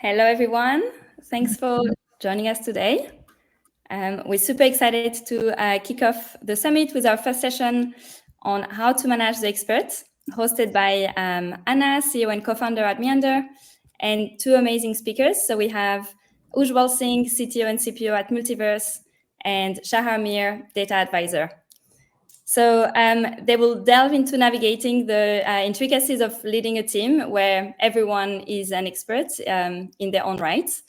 Hello, everyone. Thanks for joining us today. We're super excited to kick off the summit with our first session on how to manage the experts, hosted by Anna, CEO and co-founder at Meander, and two amazing speakers. So we have Ujjwal Singh, CTO and CPO at Multiverse, and Shachar Meir, data advisor. So they will delve into navigating the intricacies of leading a team where everyone is an expert in their own rights.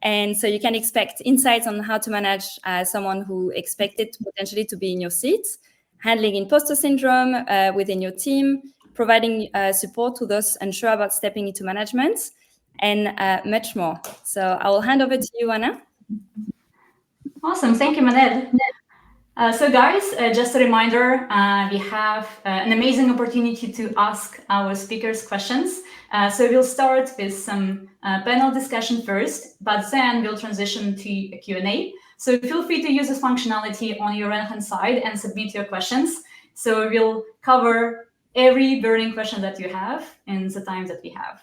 And so you can expect insights on how to manage someone who expected potentially to be in your seat, handling impostor syndrome within your team, providing support to those unsure about stepping into management, and much more. So I will hand over to you, Anna. Awesome. Thank you, Manel. So guys, just a reminder, we have an amazing opportunity to ask our speakers questions. So we'll start with some panel discussion first, but then we'll transition to a Q&A. So feel free to use this functionality on your right-hand side and submit your questions. So we'll cover every burning question that you have in the time that we have.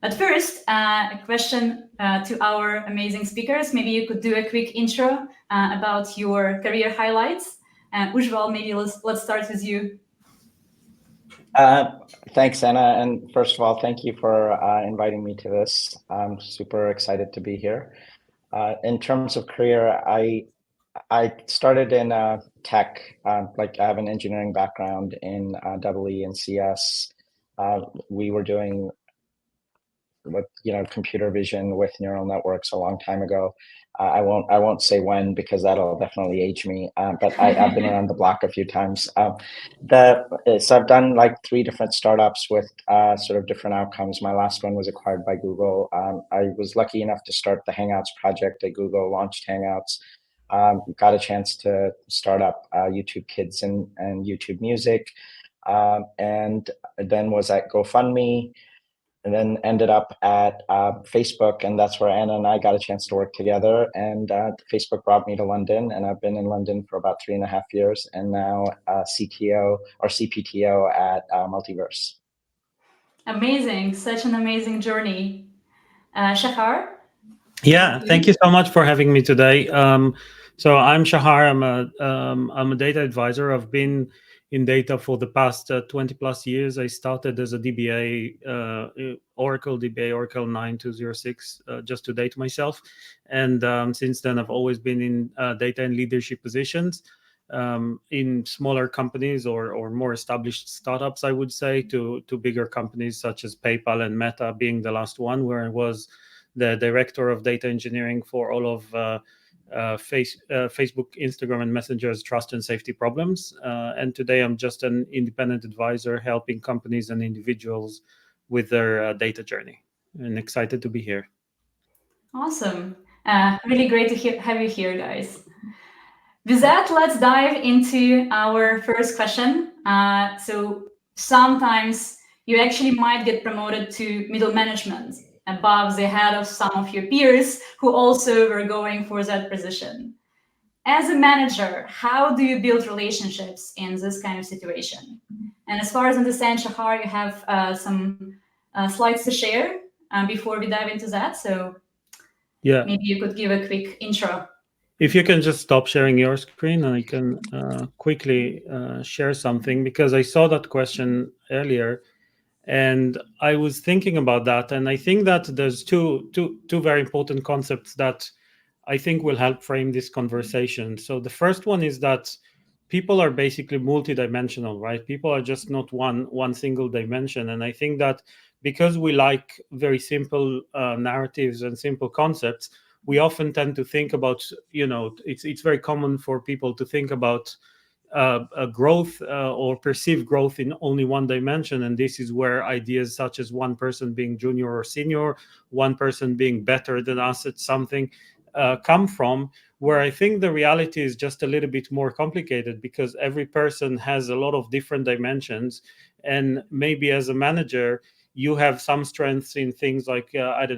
But first, a question to our amazing speakers. Maybe you could do a quick intro about your career highlights. Ujjwal, maybe let's start with you. Thanks, Anna. And first of all, thank you for inviting me to this. I'm super excited to be here. In terms of career, I started in tech. Like I have an engineering background in EE and CS. We were doing computer vision with neural networks a long time ago. I won't say when because that'll definitely age me. But I've been around the block a few times. So I've done like 3 different startups with sort of different outcomes. My last one was acquired by Google. I was lucky enough to start the Hangouts project at Google, launched Hangouts. Got a chance to start up YouTube Kids and YouTube Music, and then was at GoFundMe. And then ended up at Facebook, and that's where Anna and I got a chance to work together. And Facebook brought me to London, and I've been in London for about 3.5 years, and now CTO or CPTO at Multiverse. Amazing, such an amazing journey. Shachar? Yeah, thank you so much for having me today. So I'm Shachar. I'm a data advisor. I've been in data for the past 20 plus years. I started as a DBA, Oracle 9206, just to date myself. And since then, I've always been in data and leadership positions in smaller companies or more established startups, I would say, to bigger companies such as PayPal and Meta being the last one, where I was the director of data engineering for all of Facebook, Instagram, and Messenger's trust and safety problems. And today I'm just an independent advisor helping companies and individuals with their data journey. And excited to be here. Awesome. Really great to have you here, guys. With that, let's dive into our first question. So sometimes you actually might get promoted to middle management above the head of some of your peers who also were going for that position. As a manager, how do you build relationships in this kind of situation? And as far as I understand, Shachar, you have some slides to share before we dive into that. So yeah, maybe you could give a quick intro. If you can just stop sharing your screen and I can quickly share something, because I saw that question earlier. And I was thinking about that, and I think that there's two very important concepts that I think will help frame this conversation. So the first one is that people are basically multidimensional, right? People are just not one single dimension. And I think that because we like very simple narratives and simple concepts, we often tend to think about, it's very common for people to think about a growth or perceived growth in only one dimension, and this is where ideas such as one person being junior or senior, one person being better than us at something come from, where I think the reality is just a little bit more complicated because every person has a lot of different dimensions, and maybe as a manager you have some strengths in things like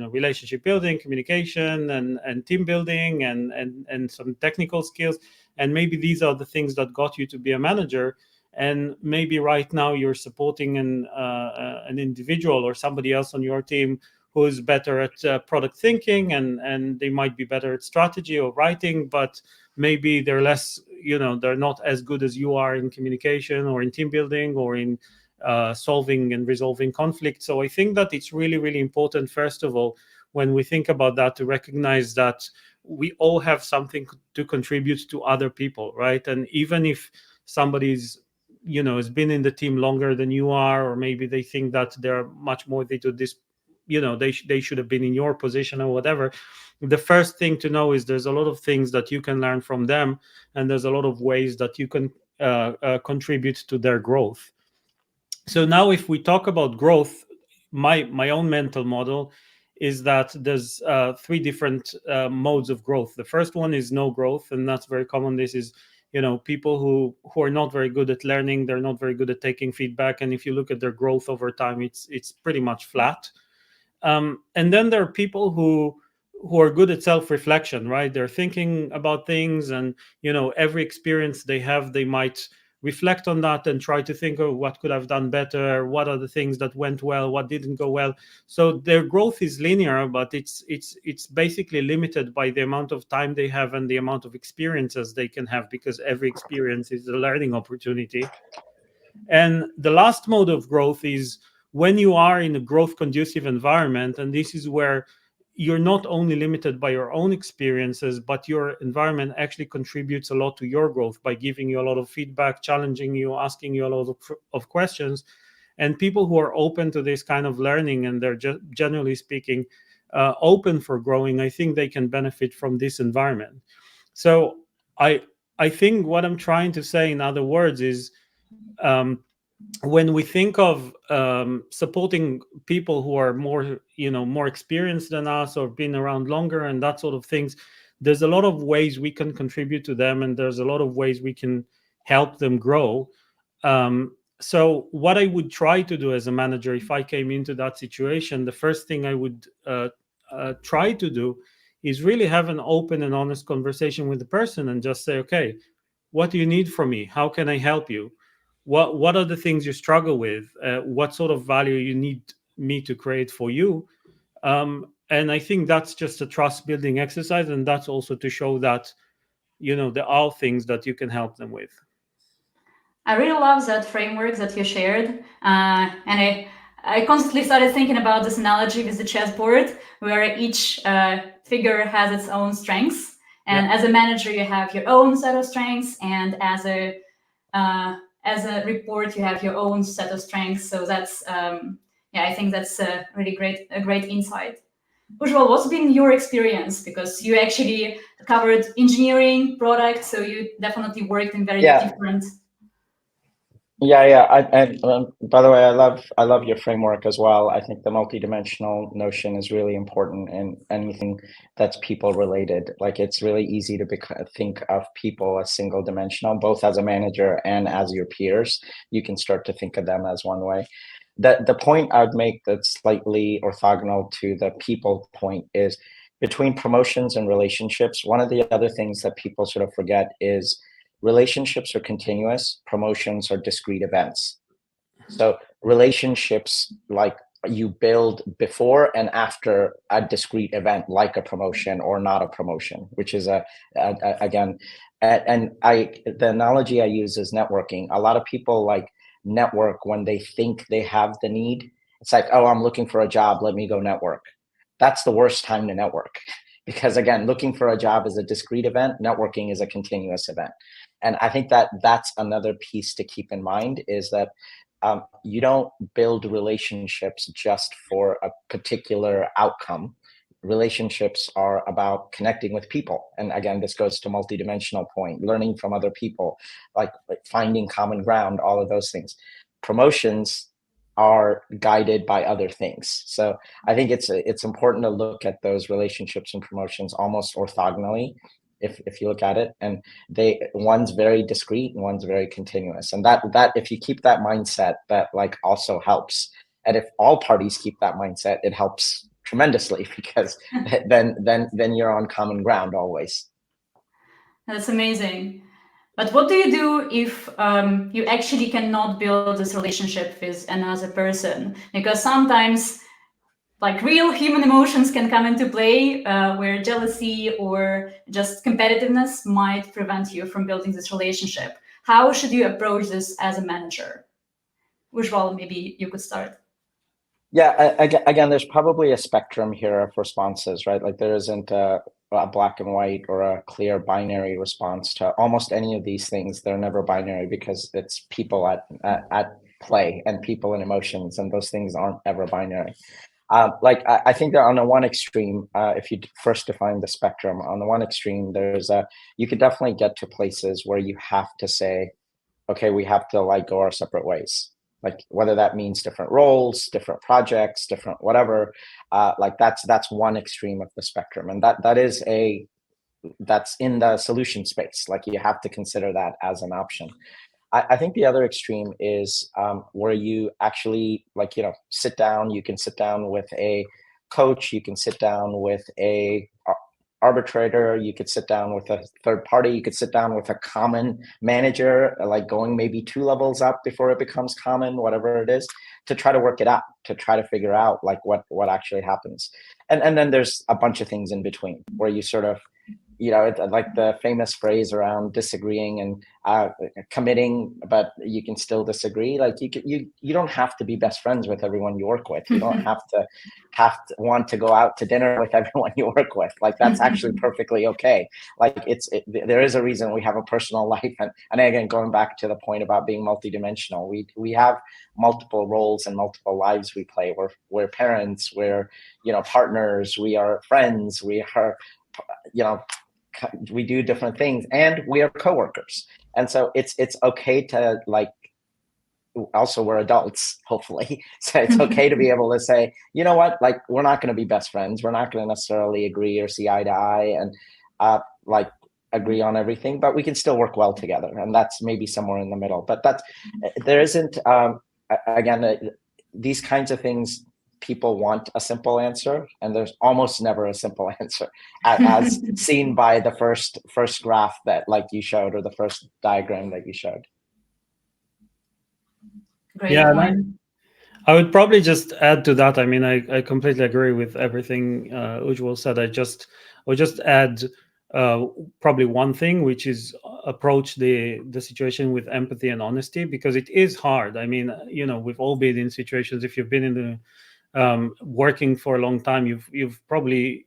relationship building, communication, and team building, and some technical skills. And maybe these are the things that got you to be a manager. And maybe right now you're supporting an individual or somebody else on your team who's better at product thinking, and they might be better at strategy or writing, but maybe they're less, they're not as good as you are in communication or in team building or in solving and resolving conflict. So I think that it's really, really important, first of all, when we think about that, to recognize that we all have something to contribute to other people, right? And even if somebody's has been in the team longer than you are, or maybe they think that they're much more, they do this, they should have been in your position or whatever, the first thing to know is there's a lot of things that you can learn from them, and there's a lot of ways that you can contribute to their growth. So now if we talk about growth, my own mental model is that there's three different modes of growth. The first one is no growth, and that's very common. This is people who are not very good at learning, they're not very good at taking feedback, and if you look at their growth over time, it's pretty much flat. And then there are people who are good at self-reflection, right? They're thinking about things, and every experience they have, they might reflect on that and try to think of what could have done better, what are the things that went well, what didn't go well. So their growth is linear, but it's basically limited by the amount of time they have and the amount of experiences they can have, because every experience is a learning opportunity. And the last mode of growth is when you are in a growth conducive environment, and this is where you're not only limited by your own experiences, but your environment actually contributes a lot to your growth by giving you a lot of feedback, challenging you, asking you a lot of questions. And people who are open to this kind of learning, and they're generally speaking open for growing, I think they can benefit from this environment. So I think what I'm trying to say, in other words, is when we think of supporting people who are more experienced than us, or been around longer and that sort of things, there's a lot of ways we can contribute to them, and there's a lot of ways we can help them grow. So what I would try to do as a manager, if I came into that situation, the first thing I would try to do is really have an open and honest conversation with the person and just say, okay, what do you need from me? How can I help you? What are the things you struggle with? What sort of value you need me to create for you? And I think that's just a trust building exercise, and that's also to show that there are things that you can help them with. I really love that framework that you shared, and I constantly started thinking about this analogy with the chessboard, where each figure has its own strengths, and as a manager you have your own set of strengths, and as a report you have your own set of strengths. So that's I think that's a really great insight. Ujjwal, what's been your experience? Because you actually covered engineering, product, so you definitely worked in very different. By the way, I love your framework as well. I think the multidimensional notion is really important in anything that's people related. Like, it's really easy to think of people as single dimensional, both as a manager and as your peers. You can start to think of them as one way. The point I'd make that's slightly orthogonal to the people point is, between promotions and relationships, one of the other things that people sort of forget is relationships are continuous, promotions are discrete events. So relationships, like, you build before and after a discrete event, like a promotion or not a promotion, which is again, and the analogy I use is networking. A lot of people like network when they think they have the need. It's like, oh, I'm looking for a job, let me go network. That's the worst time to network, because again, looking for a job is a discrete event, networking is a continuous event. And I think that that's another piece to keep in mind, is that you don't build relationships just for a particular outcome. Relationships are about connecting with people. And again, this goes to multidimensional point, learning from other people, like finding common ground, all of those things. Promotions are guided by other things. So I think it's important to look at those relationships and promotions almost orthogonally, if you look at it, and one's very discrete and one's very continuous. And that if you keep that mindset, that like also helps. And if all parties keep that mindset, it helps tremendously, because then you're on common ground always. That's amazing. But what do you do if you actually cannot build this relationship with another person? Because sometimes like real human emotions can come into play, where jealousy or just competitiveness might prevent you from building this relationship. How should you approach this as a manager? Ujjwal, maybe you could start. Yeah, again, there's probably a spectrum here of responses, right? Like there isn't a black and white or a clear binary response to almost any of these things. They're never binary because it's people at play and people and emotions, and those things aren't ever binary. Like I think that on the one extreme, if you first define the spectrum, on the one extreme, you could definitely get to places where you have to say, okay, we have to like go our separate ways. Like whether that means different roles, different projects, different whatever, like that's one extreme of the spectrum, and that's in the solution space. Like you have to consider that as an option. I think the other extreme is where you actually sit down. You can sit down with a coach. You can sit down with a arbitrator. You could sit down with a third party. You could sit down with a common manager, like going maybe 2 levels up before it becomes common, whatever it is, to try to work it out, to try to figure out like what actually happens. And then there's a bunch of things in between where you sort of, like the famous phrase around disagreeing and committing, but you can still disagree. Like you don't have to be best friends with everyone you work with. You don't have to want to go out to dinner with everyone you work with. Like that's actually perfectly okay. Like there is a reason we have a personal life. And again, going back to the point about being multidimensional, we have multiple roles and multiple lives we play. We're parents, we're partners, we are friends, we are we do different things, and we are coworkers. And so it's okay to also we're adults, hopefully. So it's okay to be able to say, you know what, like we're not going to be best friends. We're not going to necessarily agree or see eye to eye and agree on everything, but we can still work well together. And that's maybe somewhere in the middle. But there isn't, again, these kinds of things, people want a simple answer, and there's almost never a simple answer, as seen by the first graph that you showed, or the first diagram that you showed. Great point. I would probably just add to that. I mean, I completely agree with everything Ujjwal said. I would just add probably one thing, which is approach the situation with empathy and honesty, because it is hard. I mean, we've all been in situations. If you've been in the working for a long time, you've probably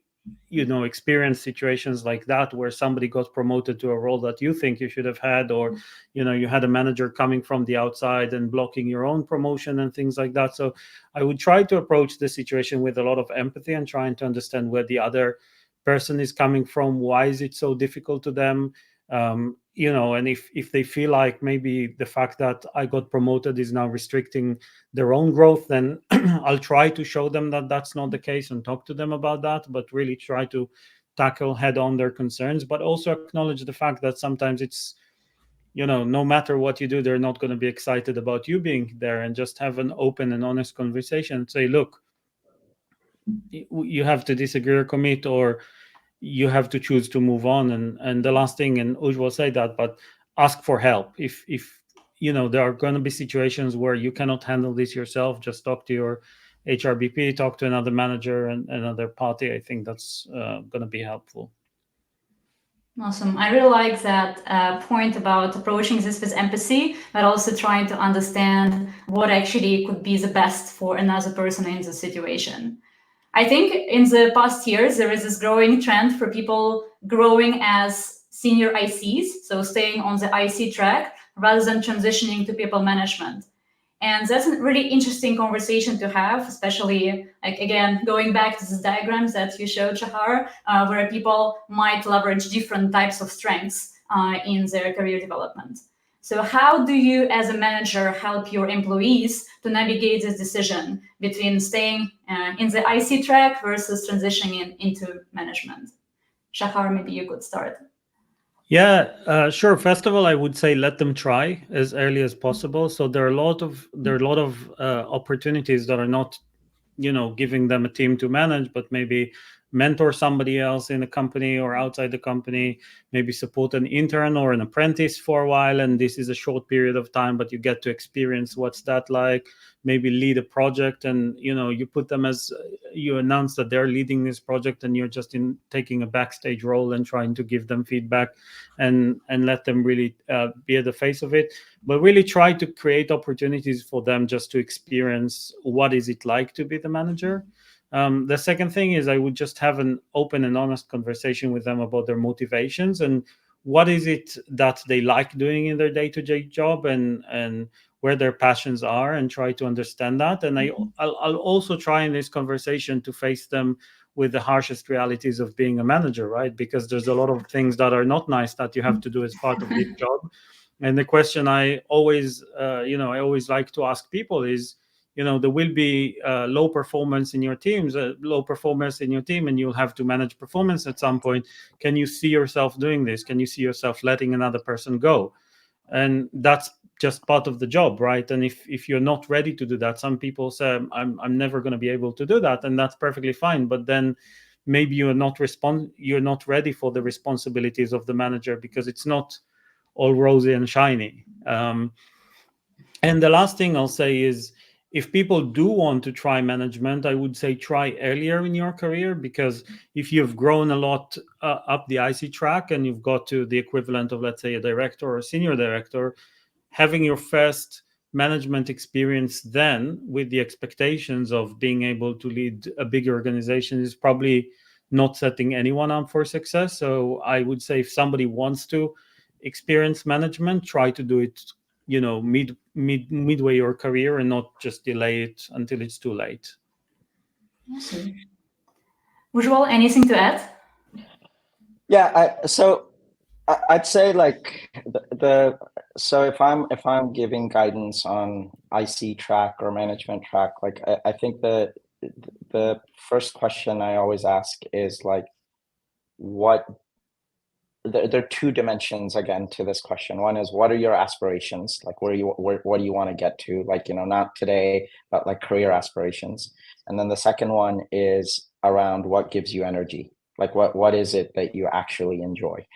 experienced situations like that, where somebody got promoted to a role that you think you should have had, or you had a manager coming from the outside and blocking your own promotion and things like that. So I would try to approach the situation with a lot of empathy and trying to understand where the other person is coming from. Why is it so difficult to them? And if they feel like maybe the fact that I got promoted is now restricting their own growth, then I'll try to show them that that's not the case and talk to them about that, but really try to tackle head on their concerns, but also acknowledge the fact that sometimes it's, no matter what you do, they're not going to be excited about you being there, and just have an open and honest conversation and say, look, you have to disagree or commit, or you have to choose to move on. And the last thing, and Ujjwal said that, but ask for help. If there are going to be situations where you cannot handle this yourself, just talk to your HRBP, talk to another manager and another party. I think that's going to be helpful. Awesome. I really like that point about approaching this with empathy, but also trying to understand what actually could be the best for another person in the situation. I think in the past years, there is this growing trend for people growing as senior ICs, so staying on the IC track rather than transitioning to people management. And that's a really interesting conversation to have, especially, again, going back to the diagrams that you showed, Shachar, where people might leverage different types of strengths in their career development. So how do you, as a manager, help your employees to navigate this decision between staying in the IC track versus transitioning into management? Shachar, maybe you could start. Yeah, sure. First of all, I would say let them try as early as possible. So there are a lot of opportunities that are not, giving them a team to manage, but maybe mentor somebody else in the company or outside the company, maybe support an intern or an apprentice for a while, and this is a short period of time, but you get to experience what's that like. Maybe lead a project, and you put them as, you announce that they're leading this project, and you're just taking a backstage role and trying to give them feedback and let them really be at the face of it. But really try to create opportunities for them just to experience what is it like to be the manager. The second thing is I would just have an open and honest conversation with them about their motivations and what is it that they like doing in their day-to-day job, and where their passions are, and try to understand that. And I'll also try in this conversation to face them with the harshest realities of being a manager, right? Because there's a lot of things that are not nice that you have to do as part of this job. And the question I always like to ask people is, there will be low performance in your teams, low performance in your team, and you'll have to manage performance at some point. Can you see yourself doing this? Can you see yourself letting another person go? And that's just part of the job, right? And if you're not ready to do that, some people say, I'm never going to be able to do that, and that's perfectly fine. But then maybe you're not ready for the responsibilities of the manager, because it's not all rosy and shiny. And the last thing I'll say is, if people do want to try management, I would say try earlier in your career, because if you've grown a lot up the IC track and you've got to the equivalent of, let's say, a director or a senior director, having your first management experience then with the expectations of being able to lead a big organization is probably not setting anyone up for success. So I would say if somebody wants to experience management, try to do it midway your career, and not just delay it until it's too late. Awesome. Ujjwal, anything to add? Yeah, I'd say like so if I'm giving guidance on IC track or management track, like I think the first question I always ask is like, there are two dimensions again to this question. One is, what are your aspirations? Like, what do you want to get to? Like, not today, but like career aspirations. And then the second one is around what gives you energy. Like, what is it that you actually enjoy?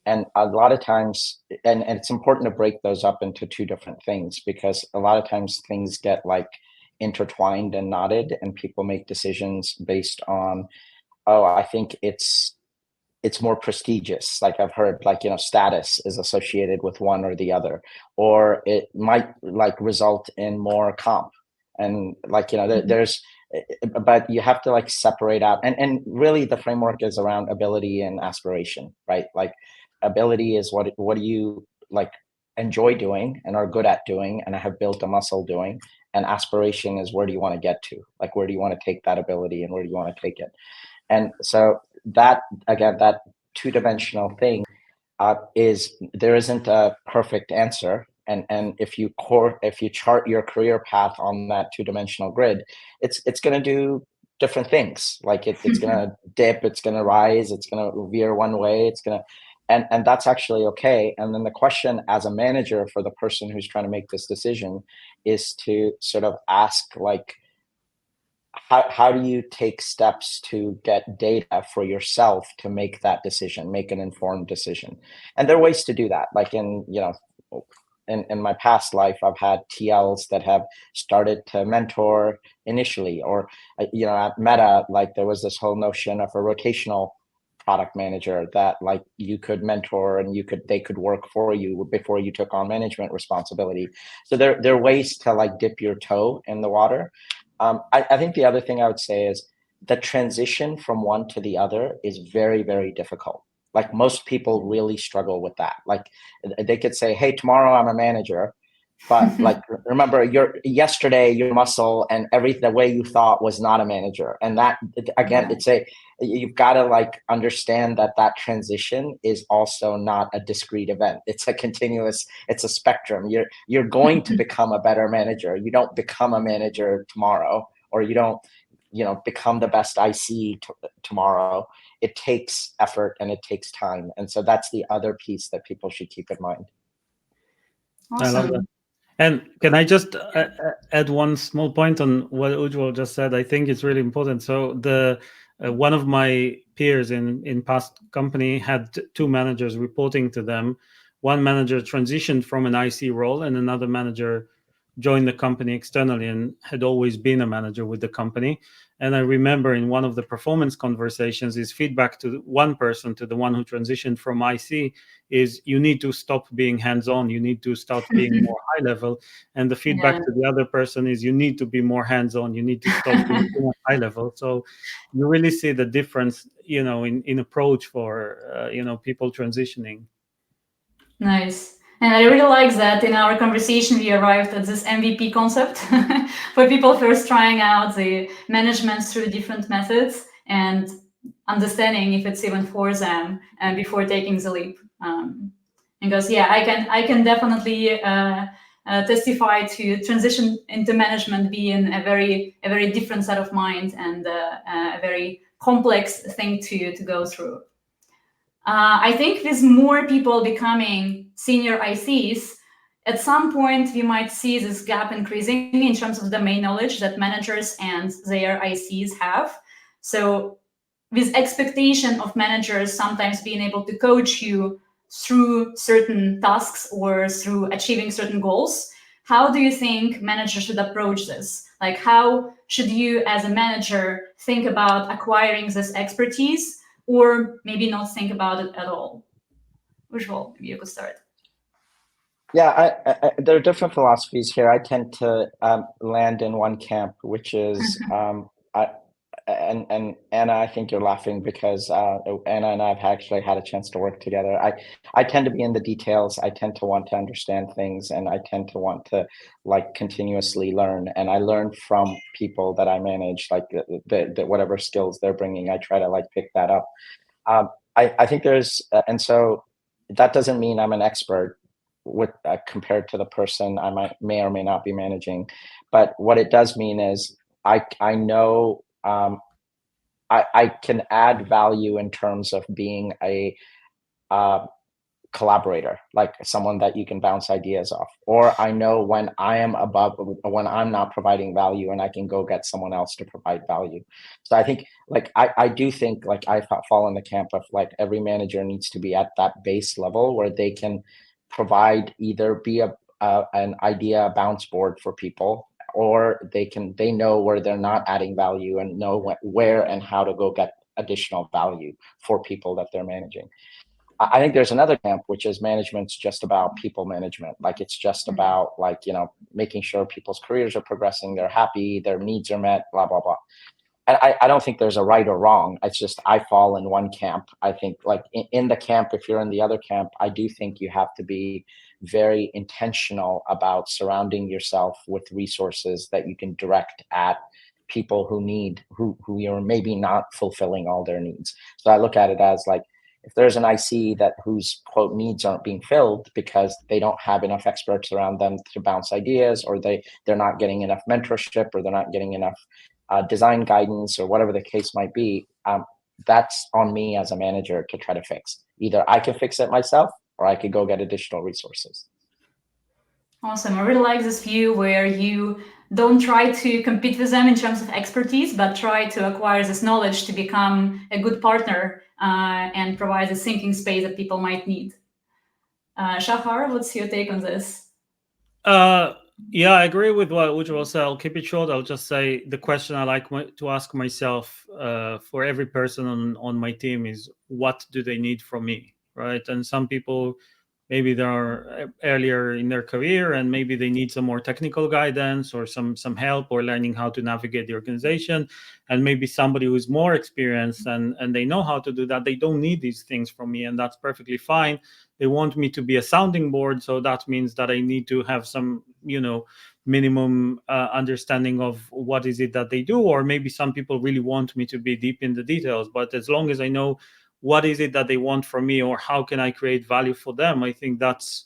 And a lot of times, and it's important to break those up into two different things, because a lot of times things get like intertwined and knotted, and people make decisions based on, oh, I think it's more prestigious. Like I've heard, like, status is associated with one or the other, or it might like result in more comp. And like, there's, but you have to like separate out, and really the framework is around ability and aspiration, right? Like ability is what do you like enjoy doing and are good at doing and have built a muscle doing, and aspiration is where do you want to get to, like where do you want to take that ability and where do you want to take it. And so that, again, that two-dimensional thing is, there isn't a perfect answer. And if you chart your career path on that two-dimensional grid, it's going to do different things. Like it's going to dip, it's going to rise, it's going to veer one way, it's going to, and that's actually okay. And then the question as a manager for the person who's trying to make this decision is to sort of ask, like, how do you take steps to get data for yourself to make that decision, make an informed decision? And there are ways to do that. Like in my past life, I've had TLs that have started to mentor initially, or at Meta, like there was this whole notion of a rotational product manager that like you could mentor and they could work for you before you took on management responsibility. So there are ways to like dip your toe in the water. I think the other thing I would say is the transition from one to the other is very, very difficult. Like most people really struggle with that. Like they could say, hey, tomorrow I'm a manager, but like, remember yesterday, your muscle and the way you thought was not a manager. And that, again, you've got to like understand that transition is also not a discrete event. It's a continuous, it's a spectrum. You're going to become a better manager. You don't become a manager tomorrow, or you don't, become the best IC tomorrow. It takes effort and it takes time. And so that's the other piece that people should keep in mind. Awesome. I love that. And can I just add one small point on what Ujjwal just said? I think it's really important. So One of my peers in past company had 2 managers reporting to them. One manager transitioned from an IC role, and another manager joined the company externally and had always been a manager with the company. And I remember in one of the performance conversations, his feedback to one person, to the one who transitioned from IC, is you need to stop being hands-on, you need to start being more high level. And the feedback to the other person is you need to be more hands-on, you need to stop being too much high level. So you really see the difference, in approach for, people transitioning. Nice. And I really like that in our conversation, we arrived at this MVP concept for people first trying out the management through different methods and understanding if it's even for them before taking the leap. Because I can definitely testify to transition into management being a very different set of mind and a very complex thing to go through. I think with more people becoming senior ICs, at some point we might see this gap increasing in terms of domain knowledge that managers and their ICs have. So with expectation of managers sometimes being able to coach you through certain tasks or through achieving certain goals, how do you think managers should approach this? Like, how should you as a manager think about acquiring this expertise, or maybe not think about it at all? Ujjwal, maybe you could start. Yeah, there are different philosophies here. I tend to land in one camp, which is and Anna, I think you're laughing because Anna and I've actually had a chance to work together. I tend to be in the details. I tend to want to understand things, and I tend to want to continuously learn. And I learn from people that I manage, like the whatever skills they're bringing. I try to pick that up. I think there's and so that doesn't mean I'm an expert with compared to the person I may or may not be managing, but what it does mean is I know. I can add value in terms of being a collaborator, like someone that you can bounce ideas off. Or I know when I'm not providing value, and I can go get someone else to provide value. So I think I do think I fall in the camp of every manager needs to be at that base level where they can provide, either be an idea bounce board for people, or they know where they're not adding value and know where and how to go get additional value for people that they're managing. I think there's another camp, which is management's just about people management. It's just about making sure people's careers are progressing, they're happy, their needs are met, blah, blah, blah. And I don't think there's a right or wrong. It's just I fall in one camp. I think in the camp, if you're in the other camp, I do think you have to be very intentional about surrounding yourself with resources that you can direct at people who you're maybe not fulfilling all their needs. So I look at it as if there's an IC whose quote needs aren't being filled because they don't have enough experts around them to bounce ideas, or they're not getting enough mentorship, or they're not getting enough design guidance, or whatever the case might be, that's on me as a manager to try to fix. Either I can fix it myself, or I could go get additional resources. Awesome. I really like this view where you don't try to compete with them in terms of expertise, but try to acquire this knowledge to become a good partner and provide the thinking space that people might need. Shachar, what's your take on this? Yeah, I agree with what Ujjwal said. I'll keep it short. I'll just say the question I like to ask myself for every person on my team is, what do they need from me, right? And some people, maybe they are earlier in their career and maybe they need some more technical guidance or some help or learning how to navigate the organization. And maybe somebody who's more experienced and they know how to do that, they don't need these things from me, and that's perfectly fine. They want me to be a sounding board, so that means that I need to have some, minimum understanding of what is it that they do. Or maybe some people really want me to be deep in the details, but as long as I know what is it that they want from me, or how can I create value for them, I think that's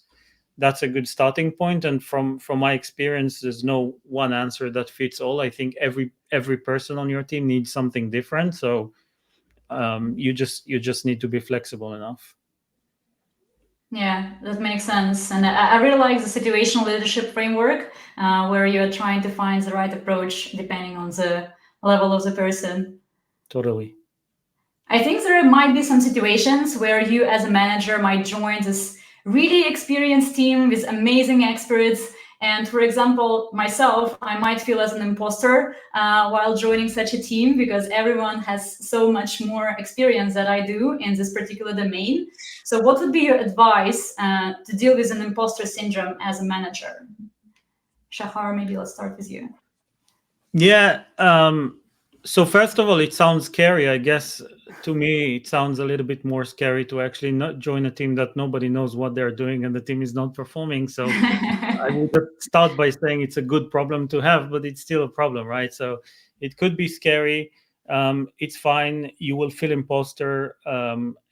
a good starting point. And from my experience, there's no one answer that fits all. I think every person on your team needs something different. So you just need to be flexible enough. Yeah, that makes sense. And I really like the situational leadership framework where you're trying to find the right approach depending on the level of the person. Totally. I think there might be some situations where you as a manager might join this really experienced team with amazing experts. And for example, myself, I might feel as an imposter while joining such a team because everyone has so much more experience than I do in this particular domain. So what would be your advice to deal with an imposter syndrome as a manager? Shachar, maybe let's start with you. Yeah. So first of all, it sounds scary. I guess to me, it sounds a little bit more scary to actually not join a team that nobody knows what they're doing and the team is not performing. So I would start by saying it's a good problem to have, but it's still a problem, right? So it could be scary. It's fine. You will feel imposter,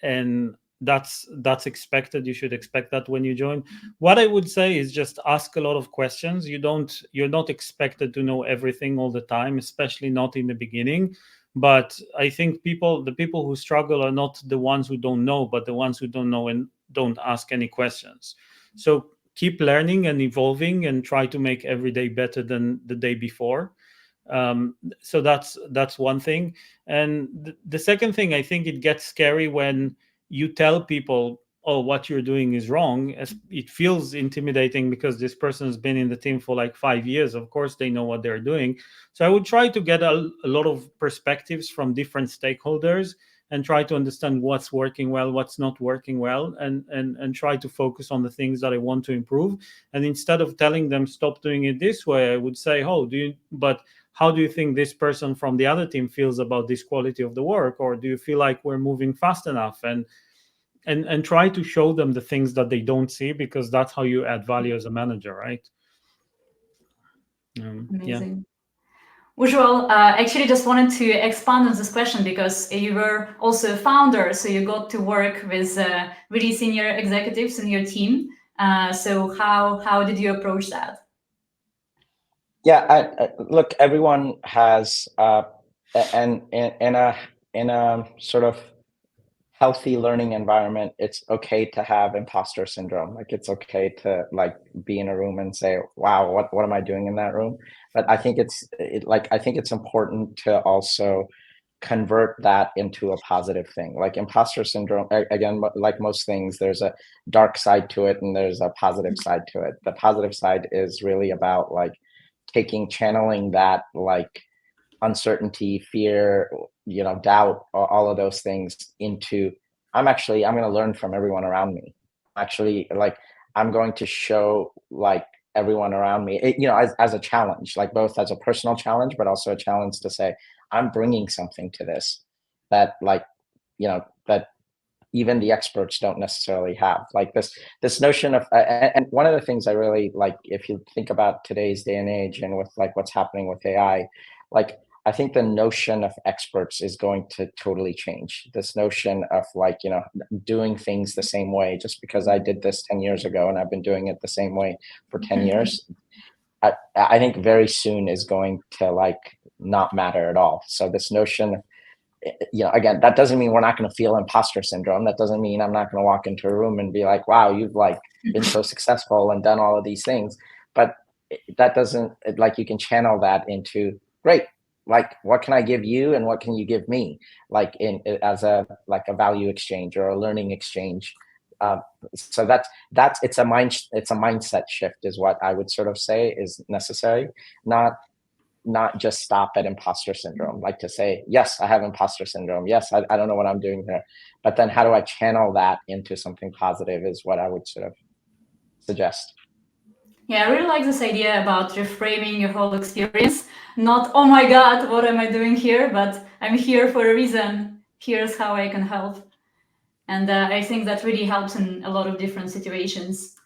and that's expected. You should expect that when you join. What I would say is just ask a lot of questions. You're not expected to know everything all the time, especially not in the beginning. But I think the people who struggle are not the ones who don't know, but the ones who don't know and don't ask any questions. So keep learning and evolving and try to make every day better than the day before. So that's one thing. And the second thing, I think it gets scary when you tell people, oh, what you're doing is wrong. It feels intimidating because this person has been in the team for like 5 years. Of course, they know what they're doing. So I would try to get a lot of perspectives from different stakeholders and try to understand what's working well, what's not working well, and try to focus on the things that I want to improve. And instead of telling them stop doing it this way, I would say, but how do you think this person from the other team feels about this quality of the work? Or do you feel like we're moving fast enough? And try to show them the things that they don't see, because that's how you add value as a manager, right? Amazing. Yeah. Ujjwal, actually just wanted to expand on this question because you were also a founder, so you got to work with really senior executives in your team. So how did you approach that? Yeah, look, everyone has, and in a sort of healthy learning environment, it's okay to have imposter syndrome. Like it's okay to like be in a room and say, "Wow, what am I doing in that room?" But I think it's important to also convert that into a positive thing. Like imposter syndrome, again, like most things, there's a dark side to it and there's a positive side to it. The positive side is really about like channeling that like uncertainty, fear, doubt, all of those things into I'm going to learn from everyone around me. Actually, like I'm going to show like everyone around me, as a challenge, like both as a personal challenge, but also a challenge to say I'm bringing something to this that like, that even the experts don't necessarily have. Like this notion of and one of the things I really like, if you think about today's day and age and with like what's happening with AI, like I think the notion of experts is going to totally change. This notion of like, doing things the same way, just because I did this 10 years ago and I've been doing it the same way for 10 years, I think very soon is going to like not matter at all. So this notion, again, that doesn't mean we're not going to feel imposter syndrome. That doesn't mean I'm not going to walk into a room and be like, wow, you've like been so successful and done all of these things. But that doesn't, like, you can channel that into, great, like, what can I give you and what can you give me? Like as a value exchange or a learning exchange. So it's a mindset shift is what I would sort of say is necessary. Not just stop at imposter syndrome, like to say, yes, I have imposter syndrome. Yes, I don't know what I'm doing here. But then how do I channel that into something positive is what I would sort of suggest. Yeah, I really like this idea about reframing your whole experience. Not, oh my God, what am I doing here? But I'm here for a reason. Here's how I can help. And I think that really helps in a lot of different situations.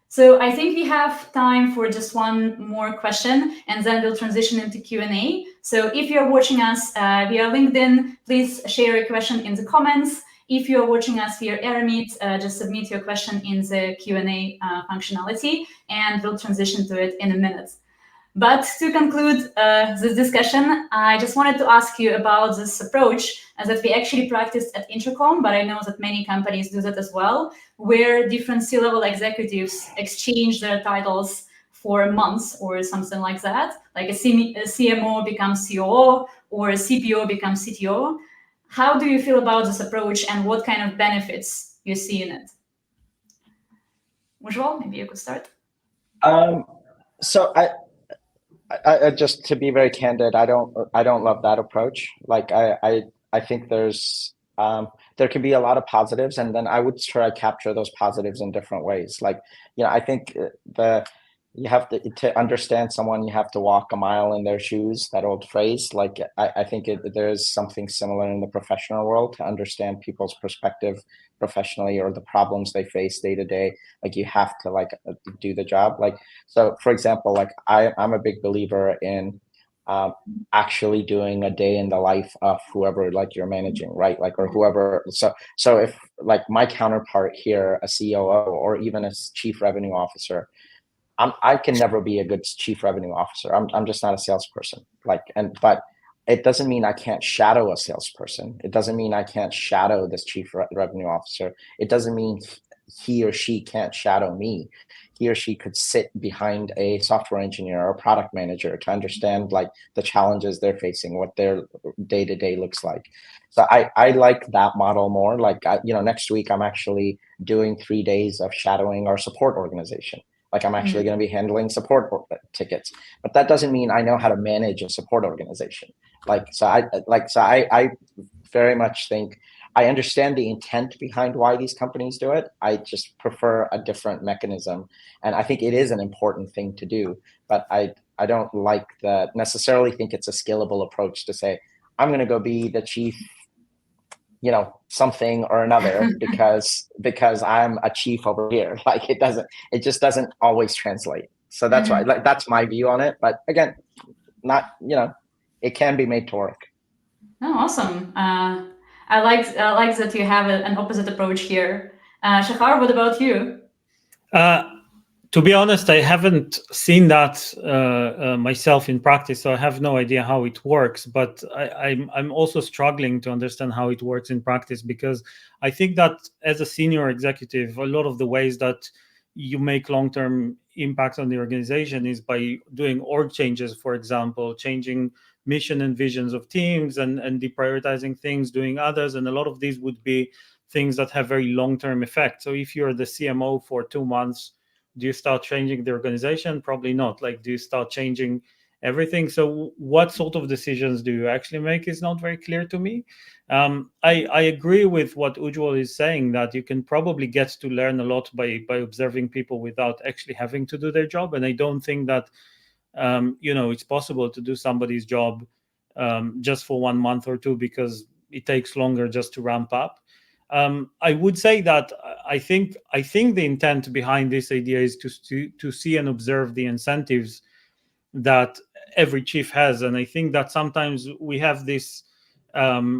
So I think we have time for just one more question, and then we'll transition into Q&A. So if you're watching us via LinkedIn, please share your question in the comments. If you're watching us via AirMeet, just submit your question in the Q&A functionality, and we'll transition to it in a minute. But to conclude this discussion, I just wanted to ask you about this approach that we actually practiced at Intercom, but I know that many companies do that as well, where different C-level executives exchange their titles for months or something like that. Like a CMO becomes COO or a CPO becomes CTO. How do you feel about this approach, and what kind of benefits you see in it? Ujjwal, maybe you could start. So I just, to be very candid, I don't love that approach. Like I think there can be a lot of positives, and then I would try to capture those positives in different ways. Like, I think you have to understand someone, you have to walk a mile in their shoes, that old phrase. Like, I think there's something similar in the professional world, to understand people's perspective professionally, or the problems they face day to day. Like, you have to do the job. Like, so for example, like I'm a big believer in actually doing a day in the life of whoever like you're managing, right? Like, or whoever. So if like my counterpart here, a COO or even a chief revenue officer, I can never be a good chief revenue officer. I'm just not a salesperson. But it doesn't mean I can't shadow a salesperson. It doesn't mean I can't shadow this chief revenue officer. It doesn't mean he or she can't shadow me. He or she could sit behind a software engineer or a product manager to understand like the challenges they're facing, what their day-to-day looks like. So I like that model more. Like, next week I'm actually doing 3 days of shadowing our support organization. Like, I'm actually going to be handling support tickets, but that doesn't mean I know how to manage a support organization. I very much think I understand the intent behind why these companies do it. I just prefer a different mechanism. And I think it is an important thing to do, but I don't necessarily think it's a scalable approach to say, I'm going to go be the chief, something or another because I'm a chief over here. Like, it just doesn't always translate. So that's why, like, that's my view on it. But again, it can be made to work. Oh, awesome. I like that you have an opposite approach here. Shachar, what about you? To be honest, I haven't seen that myself in practice, so I have no idea how it works. But I'm also struggling to understand how it works in practice, because I think that as a senior executive, a lot of the ways that you make long-term impact on the organization is by doing org changes, for example, changing mission and visions of teams and deprioritizing things, doing others. And a lot of these would be things that have very long-term effect. So if you're the CMO for 2 months, do you start changing the organization? Probably not. Like, do you start changing everything? So what sort of decisions do you actually make is not very clear to me. I agree with what Ujjwal is saying, that you can probably get to learn a lot by observing people without actually having to do their job. And I don't think that, it's possible to do somebody's job just for 1 month or 2, because it takes longer just to ramp up. I would say that I think the intent behind this idea is to see and observe the incentives that every chief has, and I think that sometimes we have this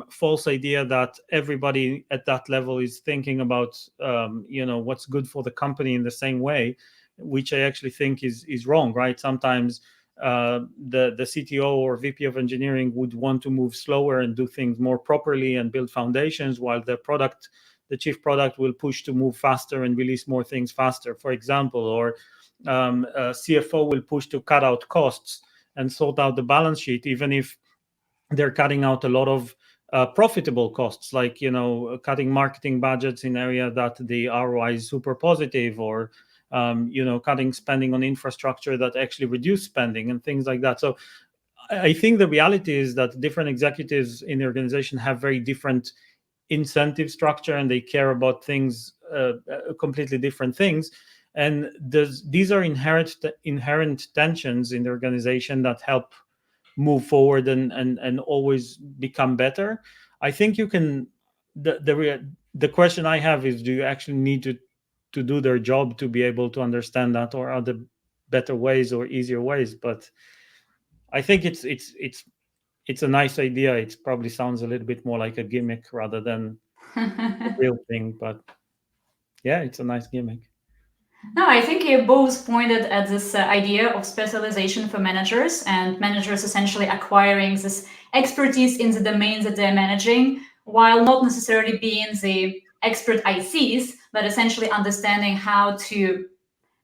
false idea that everybody at that level is thinking about what's good for the company in the same way, which I actually think is wrong, right? Sometimes the CTO or VP of engineering would want to move slower and do things more properly and build foundations, while the chief product will push to move faster and release more things faster, for example, or CFO will push to cut out costs and sort out the balance sheet, even if they're cutting out a lot of profitable costs, like cutting marketing budgets in area that the ROI is super positive, or cutting spending on infrastructure that actually reduce spending and things like that. So I think the reality is that different executives in the organization have very different incentive structure, and they care about things, completely different things. And these are inherent tensions in the organization that help move forward and always become better. I think you can. The question I have is, do you actually need to do their job to be able to understand that, or are there better ways or easier ways? But I think it's a nice idea. It probably sounds a little bit more like a gimmick rather than a real thing, but yeah, it's a nice gimmick. No, I think you both pointed at this idea of specialization for managers, and managers essentially acquiring this expertise in the domains that they're managing, while not necessarily being the expert ICs, but essentially understanding how to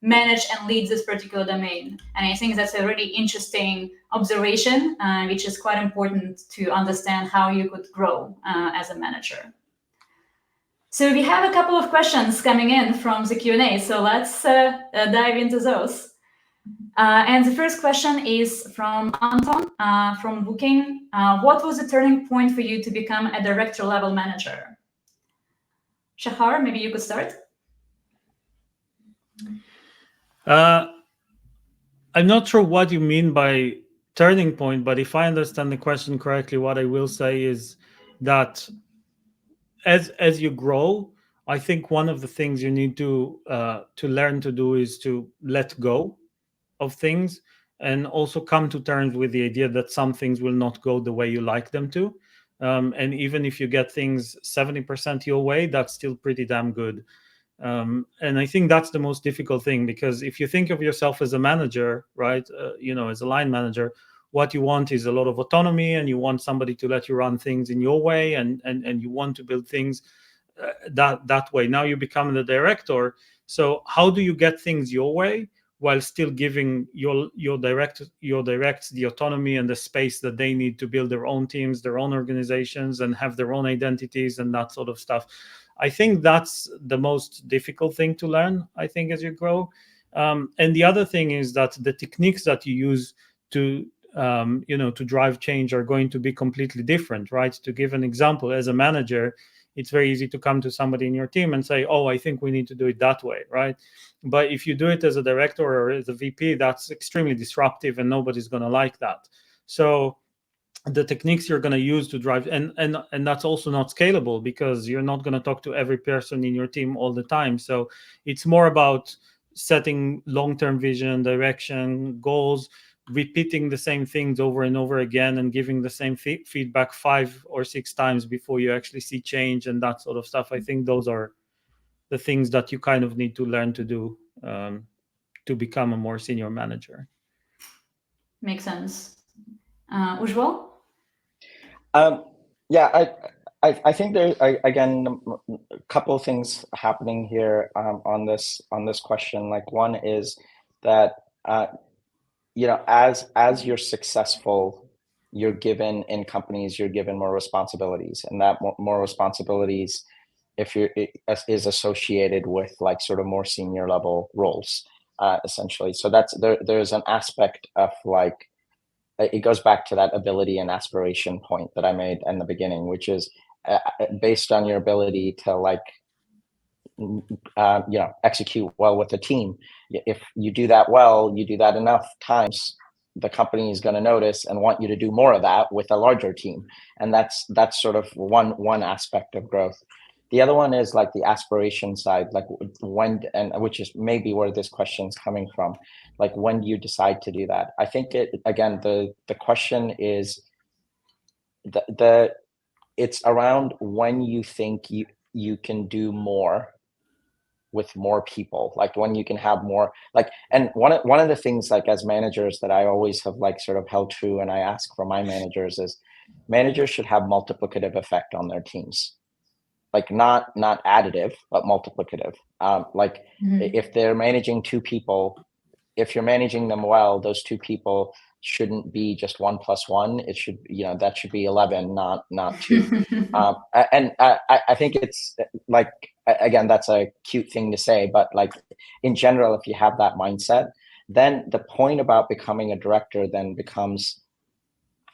manage and lead this particular domain. And I think that's a really interesting observation, which is quite important to understand how you could grow as a manager. So we have a couple of questions coming in from the Q&A, so let's dive into those. And the first question is from Anton from Booking. What was the turning point for you to become a director level manager? Shachar, maybe you could start. I'm not sure what you mean by turning point, but if I understand the question correctly, what I will say is that as you grow, I think one of the things you need to learn to do is to let go of things and also come to terms with the idea that some things will not go the way you like them to. And even if you get things 70% your way, that's still pretty damn good. And I think that's the most difficult thing, because if you think of yourself as a manager, right, as a line manager, what you want is a lot of autonomy, and you want somebody to let you run things in your way, and you want to build things that way. Now you become the director. So how do you get things your way while still giving your directs the autonomy and the space that they need to build their own teams, their own organizations, and have their own identities and that sort of stuff? I think that's the most difficult thing to learn, I think, as you grow. And the other thing is that the techniques that you use to drive change are going to be completely different, right? To give an example, as a manager, it's very easy to come to somebody in your team and say, oh, I think we need to do it that way, right? But if you do it as a director or as a VP, that's extremely disruptive, and nobody's going to like that. So the techniques you're going to use to drive, and that's also not scalable, because you're not going to talk to every person in your team all the time. So it's more about setting long-term vision, direction, goals, repeating the same things over and over again, and giving the same feedback 5 or 6 times before you actually see change and that sort of stuff. I think those are the things that you kind of need to learn to do to become a more senior manager. Makes sense. Ujjwal? Yeah, I think there again a couple of things happening here on this question. Like, one is that as you're successful, you're given in companies, you're given more responsibilities, and that more responsibilities, is associated with like sort of more senior level roles, essentially. So that's there's an aspect of like, it goes back to that ability and aspiration point that I made in the beginning, which is based on your ability to like, execute well with the team. If you do that well, you do that enough times, the company is going to notice and want you to do more of that with a larger team. And that's sort of one aspect of growth. The other one is like the aspiration side, like when, and which is maybe where this question is coming from, like when do you decide to do that? I think again, the question is it's around when you think you can do more with more people, like when you can have more, like, and one of the things, like as managers, that I always have like sort of held true, and I ask for my managers, is managers should have multiplicative effect on their teams. Like not additive, but multiplicative. If they're managing 2 people, if you're managing them well, those 2 people shouldn't be just 1 + 1. It should, that should be 11, not 2. And I think it's like, again, that's a cute thing to say, but like in general, if you have that mindset, then the point about becoming a director then becomes,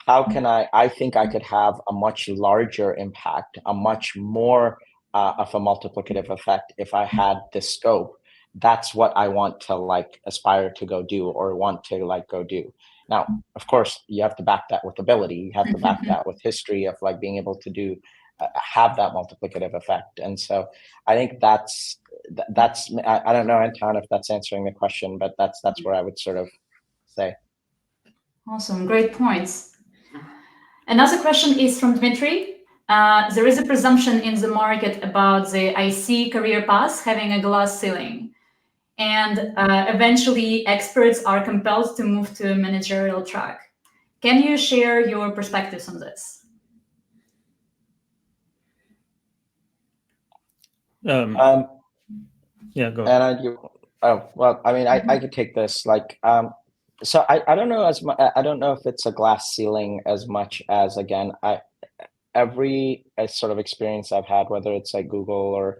how can I think I could have a much larger impact, a much more of a multiplicative effect if I had this scope. That's what I want to like aspire to go do, or want to like go do. Now, of course, you have to back that with ability. You have to back that with history of like being able to do, have that multiplicative effect. And so I think that's, I don't know, Anton, if that's answering the question, but that's where I would sort of say. Awesome, great points. Another question is from Dmitry. There is a presumption in the market about the IC career path having a glass ceiling, and eventually experts are compelled to move to a managerial track. Can you share your perspectives on this? Yeah, go ahead. Anna, Oh, well, I mean, I could take this. Like, so I don't know as much. I don't know if it's a glass ceiling as much as, again, every sort of experience I've had, whether it's at Google or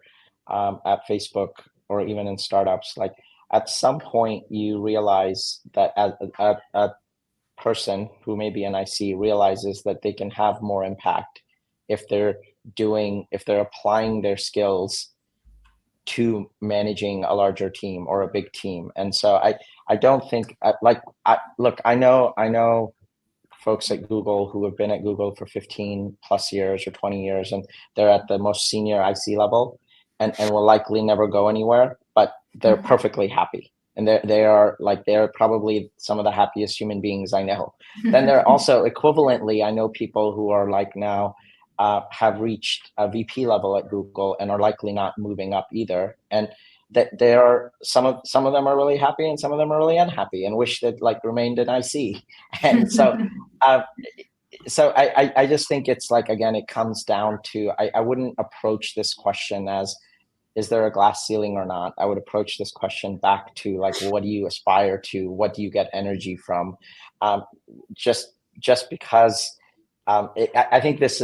at Facebook or even in startups, like at some point you realize that a person who may be an IC realizes that they can have more impact if they're applying their skills to managing a larger team or a big team. And so I don't think look, I know folks at Google who have been at Google for 15 plus years or 20 years, and they're at the most senior IC level and will likely never go anywhere, but they're perfectly happy. And they're probably some of the happiest human beings I know. Then there are also equivalently, I know people who are like now have reached a VP level at Google and are likely not moving up either. And that there are some of them are really happy and some of them are really unhappy and wish that like remained an IC. And so I just think it's like, again, it comes down to, I wouldn't approach this question as, is there a glass ceiling or not? I would approach this question back to like, what do you aspire to? What do you get energy from? Just because I think this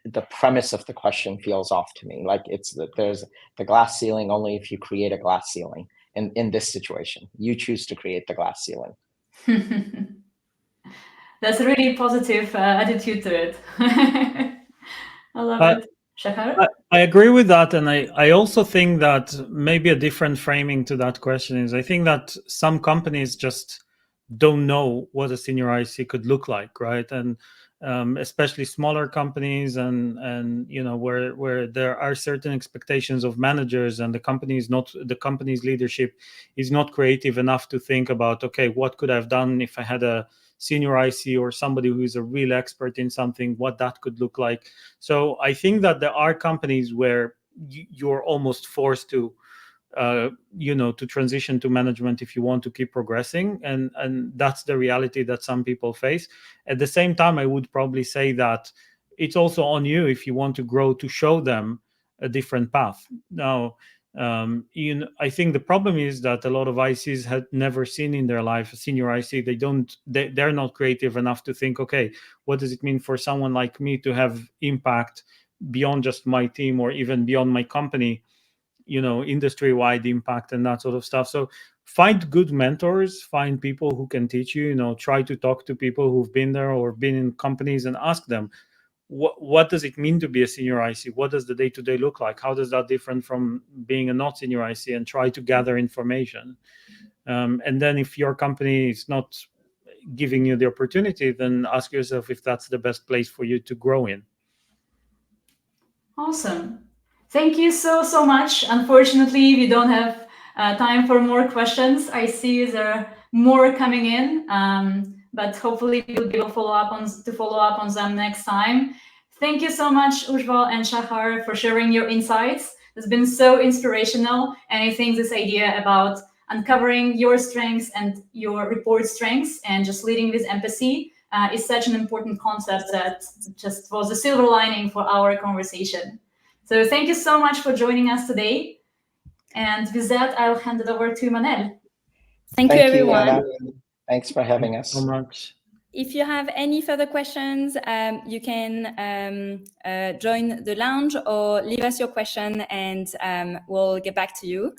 the premise of the question feels off to me. Like it's that there's the glass ceiling only if you create a glass ceiling. In this situation, you choose to create the glass ceiling. That's a really positive attitude to it. I love it. Shachar? I agree with that. And I also think that maybe a different framing to that question is, I think that some companies just don't know what a senior IC could look like, right? And especially smaller companies and you know, where there are certain expectations of managers, and the company's leadership is not creative enough to think about, okay, what could I have done if I had a senior IC or somebody who is a real expert in something, what that could look like. So I think that there are companies where you're almost forced to to transition to management if you want to keep progressing, and that's the reality that some people face. At the same time, I would probably say that it's also on you, if you want to grow, to show them a different path. Now, I think the problem is that a lot of ICs had never seen in their life a senior IC. They're not creative enough to think, okay, what does it mean for someone like me to have impact beyond just my team or even beyond my company, industry-wide impact and that sort of stuff. So find good mentors, find people who can teach you, try to talk to people who've been there or been in companies and ask them, what does it mean to be a senior IC? What does the day-to-day look like? How does that different from being a not senior IC? And try to gather information. And then if your company is not giving you the opportunity, then ask yourself if that's the best place for you to grow in. Awesome. Thank you so much. Unfortunately, we don't have time for more questions. I see there are more coming in, but hopefully we'll be able to follow up on them next time. Thank you so much, Ujjwal and Shachar, for sharing your insights. It's been so inspirational, and I think this idea about uncovering your strengths and your report strengths and just leading with empathy is such an important concept that just was a silver lining for our conversation. So thank you so much for joining us today. And with that, I'll hand it over to Manel. Thank you, everyone. Anna. Thanks for having us. So much. If you have any further questions, you can join the lounge or leave us your question, and we'll get back to you.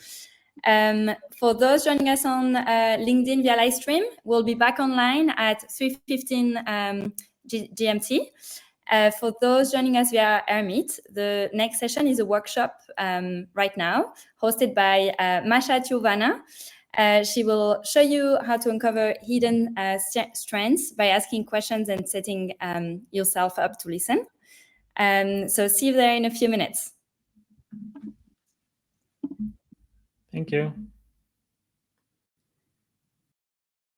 For those joining us on LinkedIn via live stream, we'll be back online at 3:15 GMT. For those joining us via AirMeet, the next session is a workshop right now, hosted by Masha Tiovana. She will show you how to uncover hidden strengths by asking questions and setting yourself up to listen. So see you there in a few minutes. Thank you.